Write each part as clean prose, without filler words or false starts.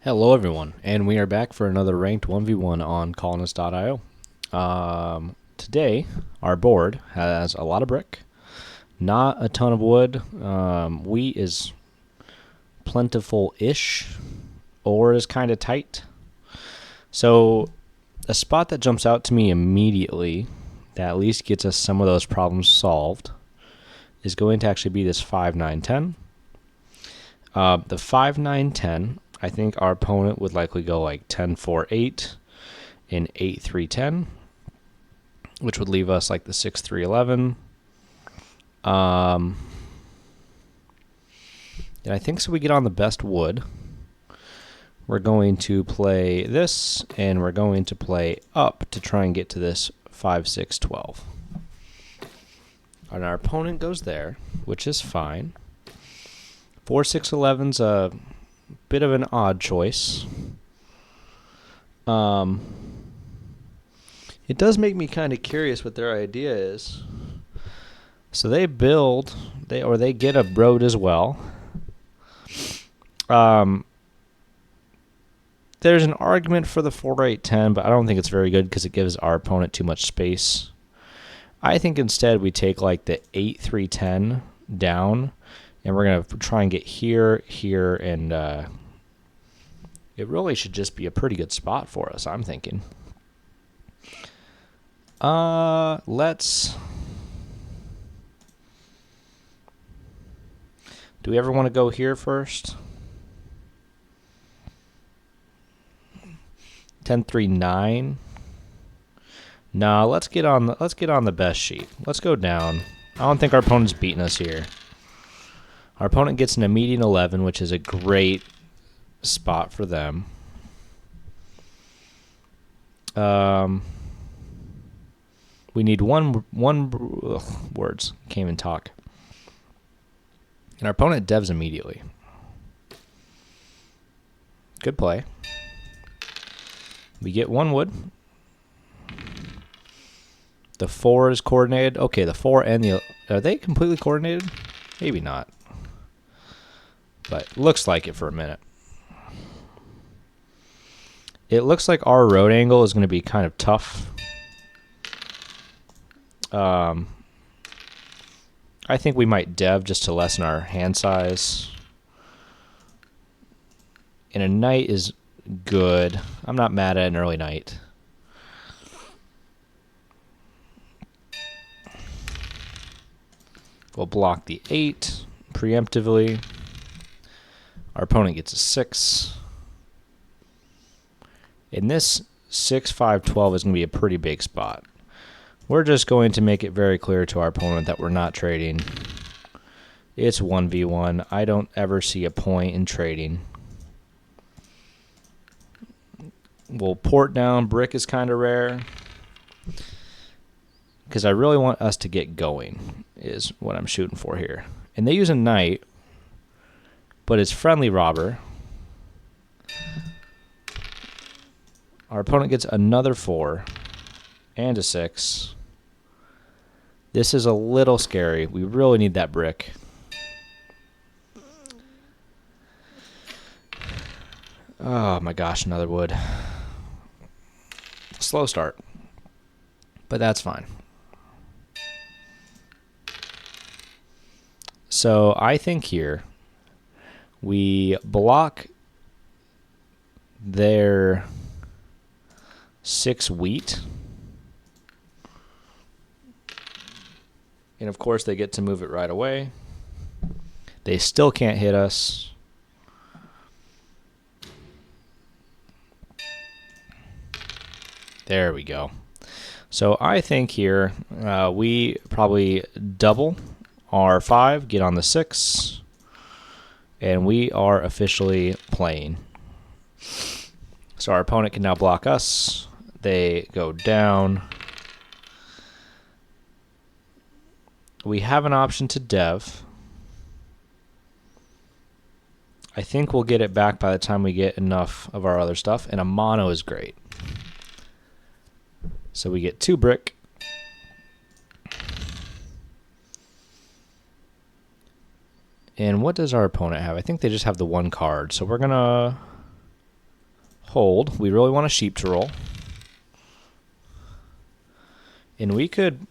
Hello everyone, and we are back for another ranked 1v1 on colonist.io. Today, our board has a lot of brick, not a ton of wood. Wheat is plentiful-ish, ore is kind of tight. So, a spot that jumps out to me immediately, that at least gets us some of those problems solved, is going to actually be this 5-9-10. The 5-9-10, I think our opponent would likely go like 10-4-8 in 8-3-10, which would leave us like the 6-3-11. And I think so we get on the best wood. We're going to play this, and we're going to play up to try and get to this 5-6-12. And our opponent goes there, which is fine. 4-6-11's a bit of an odd choice. It does make me kind of curious what their idea is. So they build, they get a road as well. There's an argument for the 4-8-10, but I don't think it's very good because it gives our opponent too much space. I think instead we take like the 8-3-10 down, and we're going to try and get here, and it really should just be a pretty good spot for us, I'm thinking. Let's... Do we ever want to go here first? 10-3-9. No, let's get on the best sheet. Let's go down. I don't think our opponent's beating us here. Our opponent gets an immediate 11, which is a great spot for them. We need one words. Can't even talk. And our opponent devs immediately. Good play. We get one wood. The 4 is coordinated. Okay, the 4 and the... Are they completely coordinated? Maybe not. But looks like it for a minute. It looks like our road angle is going to be kind of tough. I think we might dev just to lessen our hand size. And a knight is good. I'm not mad at an early knight. We'll block the 8 preemptively. Our opponent gets a 6. And this 6-5-12 is going to be a pretty big spot. We're just going to make it very clear to our opponent that we're not trading. It's 1v1. I don't ever see a point in trading. We'll port down. Brick is kind of rare. Because I really want us to get going, is what I'm shooting for here. And they use a knight, but it's friendly robber. Our opponent gets another 4 and a 6. This is a little scary. We really need that brick. Oh my gosh, another wood. Slow start. But that's fine. So I think here we block their 6 wheat. And of course they get to move it right away. They still can't hit us. There we go. So I think here we probably double our 5, get on the 6, and we are officially playing. So our opponent can now block us. They go down. We have an option to dev. I think we'll get it back by the time we get enough of our other stuff, and a mono is great. So we get 2 brick. And what does our opponent have? I think they just have the 1 card. So we're going to hold. We really want a sheep to roll. And we could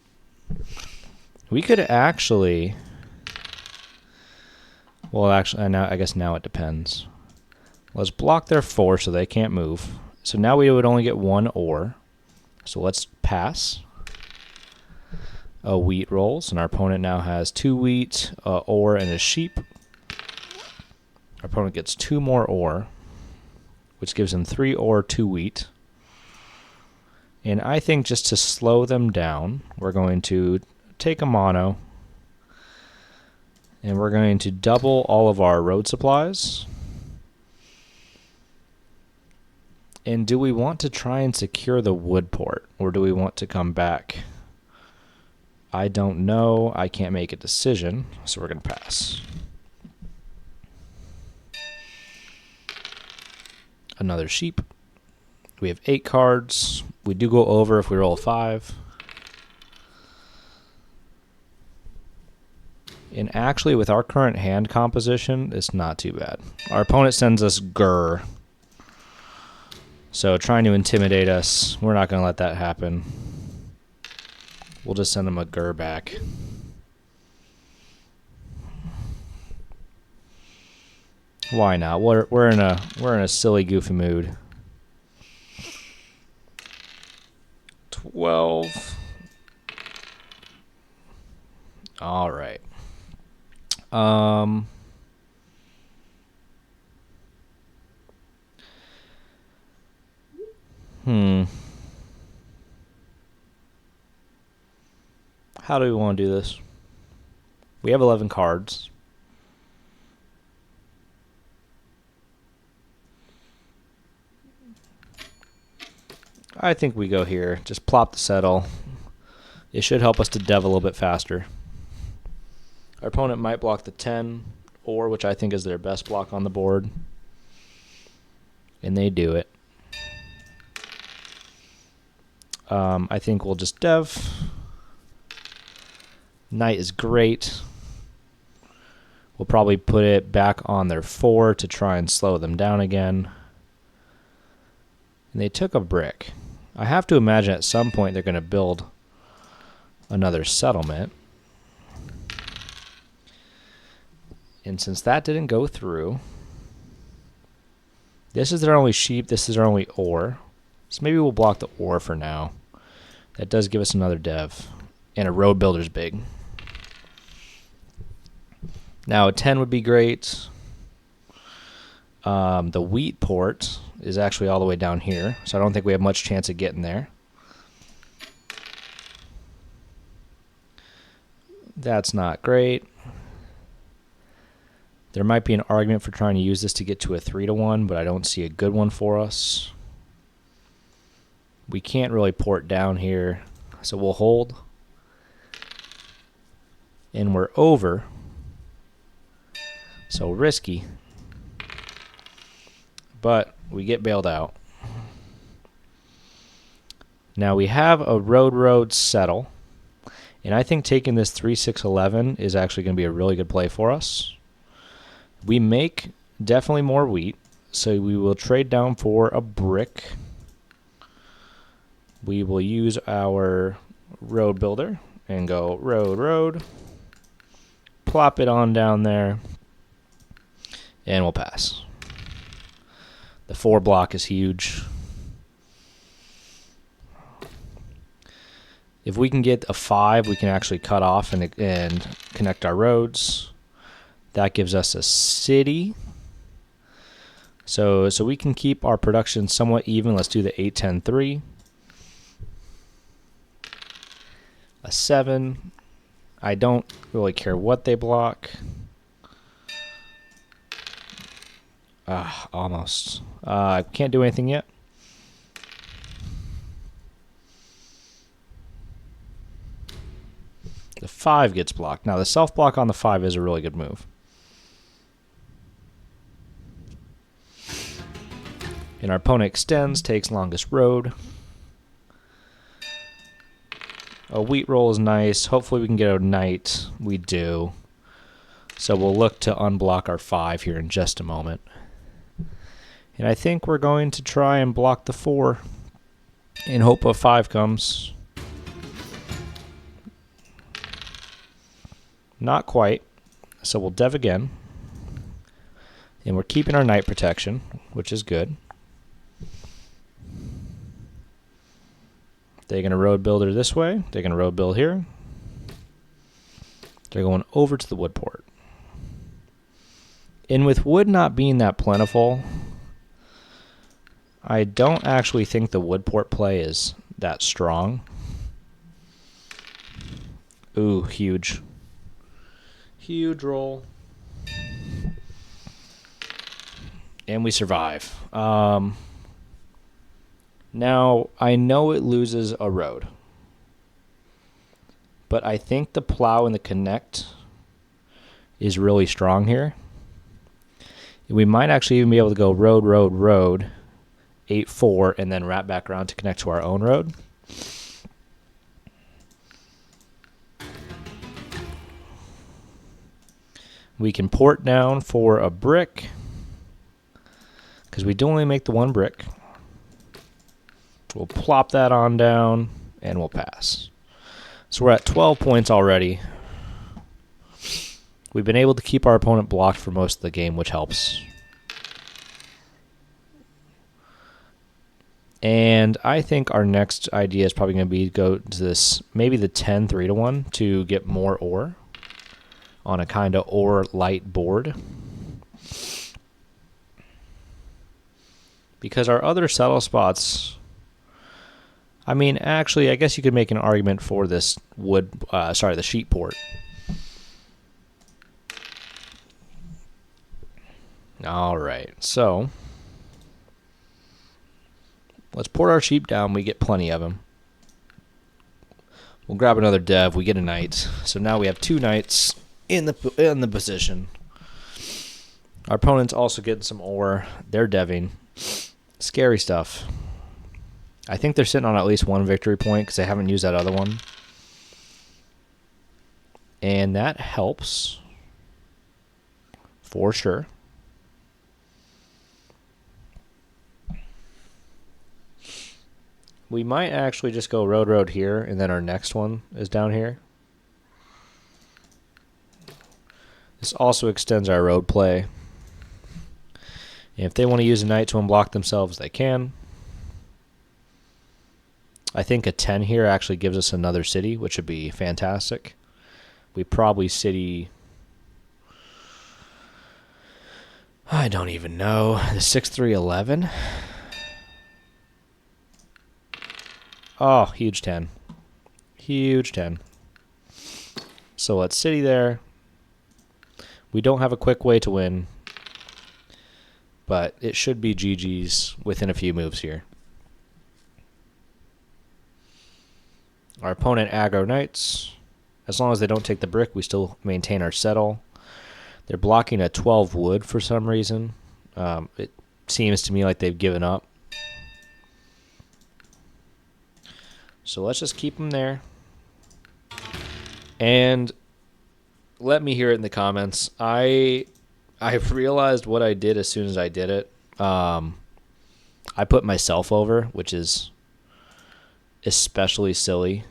actually, well, actually, I guess now it depends. Let's block their 4 so they can't move. So now we would only get 1 ore. So let's pass. A wheat rolls, and our opponent now has 2 wheat, ore, and a sheep. Our opponent gets 2 more ore, which gives him 3 ore, 2 wheat. And I think just to slow them down, we're going to take a mono, and we're going to double all of our road supplies. And do we want to try and secure the wood port, or do we want to come back? I don't know. I can't make a decision, so we're going to pass. Another sheep. We have 8 cards. We do go over if we roll a 5. And actually, with our current hand composition, it's not too bad. Our opponent sends us Grr. So trying to intimidate us, we're not going to let that happen. We'll just send them a Grr back. Why not? We're in a silly, goofy mood. 12. All right. How do we want to do this? We have 11 cards. I think we go here. Just plop the settle. It should help us to dev a little bit faster. Our opponent might block the 10, or which I think is their best block on the board. And they do it. I think we'll just dev. Knight is great. We'll probably put it back on their 4 to try and slow them down again. And they took a brick. I have to imagine at some point they're going to build another settlement. And since that didn't go through, this is their only sheep, this is their only ore. So maybe we'll block the ore for now. That does give us another dev. And a road builder's big. Now a 10 would be great. The wheat port is actually all the way down here, so I don't think we have much chance of getting there. That's not great. There might be an argument for trying to use this to get to a 3-1, but I don't see a good one for us. We can't really port down here, so we'll hold. And we're over. So risky. But we get bailed out. Now we have a road settle. And I think taking this 3-6-11 is actually going to be a really good play for us. We make definitely more wheat. So we will trade down for a brick. We will use our road builder and go road. Plop it on down there. And we'll pass. The 4 block is huge. If we can get a 5, we can actually cut off and connect our roads. That gives us a city. So we can keep our production somewhat even. Let's do the 8-10-3. A 7. I don't really care what they block. Almost. I can't do anything yet. The 5 gets blocked. Now, the self-block on the 5 is a really good move. And our opponent extends, takes longest road. A wheat roll is nice. Hopefully we can get a knight. We do. So we'll look to unblock our 5 here in just a moment. And I think we're going to try and block the 4 in hope a 5 comes. Not quite. So we'll dev again. And we're keeping our knight protection, which is good. They're going to road builder this way. They're going to road build here. They're going over to the wood port. And with wood not being that plentiful, I don't actually think the wood port play is that strong. Ooh, huge. Huge roll. And we survive. Now, I know it loses a road. But I think the plow and the connect is really strong here. We might actually even be able to go road, road, road, 8-4, and then wrap back around to connect to our own road. We can port down for a brick, because we do only make the 1 brick. We'll plop that on down, and we'll pass. So we're at 12 points already. We've been able to keep our opponent blocked for most of the game, which helps. And I think our next idea is probably going to be to go to this, maybe the 10 3-1 to get more ore on a kind of ore light board. Because our other settle spots, I mean, actually, I guess you could make an argument for this the sheep port. All right, so let's port our sheep down. We get plenty of them. We'll grab another dev. We get a knight. So now we have 2 knights in the position. Our opponent's also getting some ore. They're deving. Scary stuff. I think they're sitting on at least 1 victory point because they haven't used that other one. And that helps for sure. We might actually just go road, road here, and then our next one is down here. This also extends our road play. And if they want to use a knight to unblock themselves, they can. I think a 10 here actually gives us another city, which would be fantastic. We probably city... I don't even know. The 6-3-11? Oh, huge 10. Huge 10. So let's city there. We don't have a quick way to win, but it should be GG's within a few moves here. Our opponent aggro knights. As long as they don't take the brick, we still maintain our settle. They're blocking a 12 wood for some reason. It seems to me like they've given up. So let's just keep them there. And let me hear it in the comments. I realized what I did as soon as I did it. I put myself over, which is especially silly.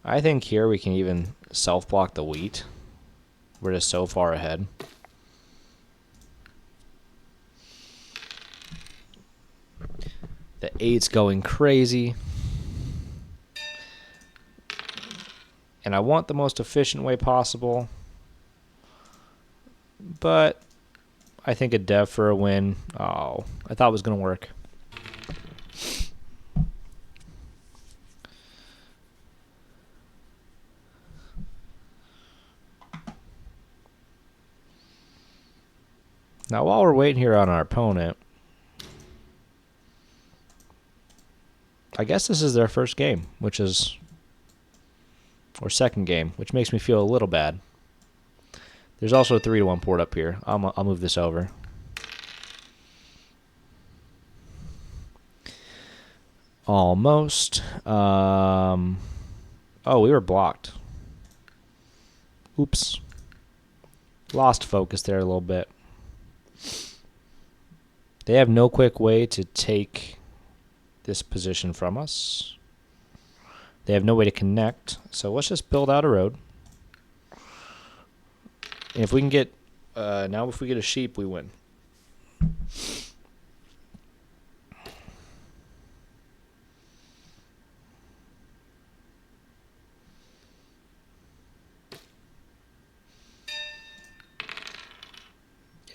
I think here we can even self-block the wheat. We're just so far ahead. The 8's going crazy. And I want the most efficient way possible. But I think a dev for a win. Oh, I thought it was going to work. Now, while we're waiting here on our opponent, I guess this is their first game, which is, or second game, which makes me feel a little bad. There's also a 3-1 port up here. I'll move this over. Almost. Oh, we were blocked. Oops. Lost focus there a little bit. They have no quick way to take this position from us. They have no way to connect. So let's just build out a road. And if we can get, now if we get a sheep, we win.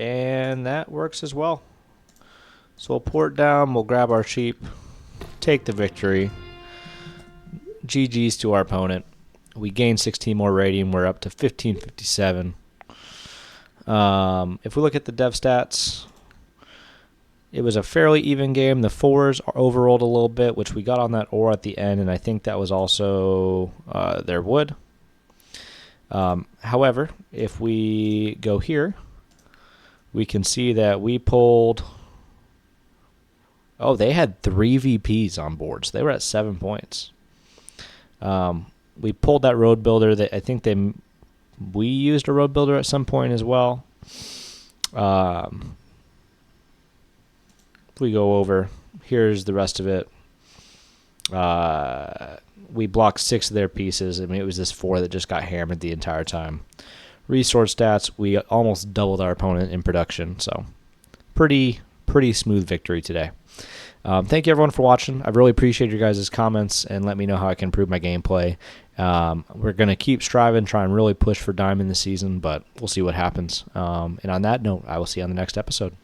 And that works as well. So we'll port down, we'll grab our sheep, take the victory. GG's to our opponent. We gained 16 more rating. We're up to 1557. If we look at the dev stats, it was a fairly even game. The 4s overrolled a little bit, which we got on that ore at the end, and I think that was also their wood. However, if we go here, we can see that we pulled... Oh, they had 3 VPs on board, so they were at 7 points. We pulled that road builder. That I think we used a road builder at some point as well. If we go over, here's the rest of it. We blocked 6 of their pieces. I mean, it was this 4 that just got hammered the entire time. Resource stats, we almost doubled our opponent in production. So pretty smooth victory today. Thank you, everyone, for watching. I really appreciate your guys' comments and let me know how I can improve my gameplay. We're going to keep striving, try and really push for Diamond this season, but we'll see what happens. And on that note, I will see you on the next episode.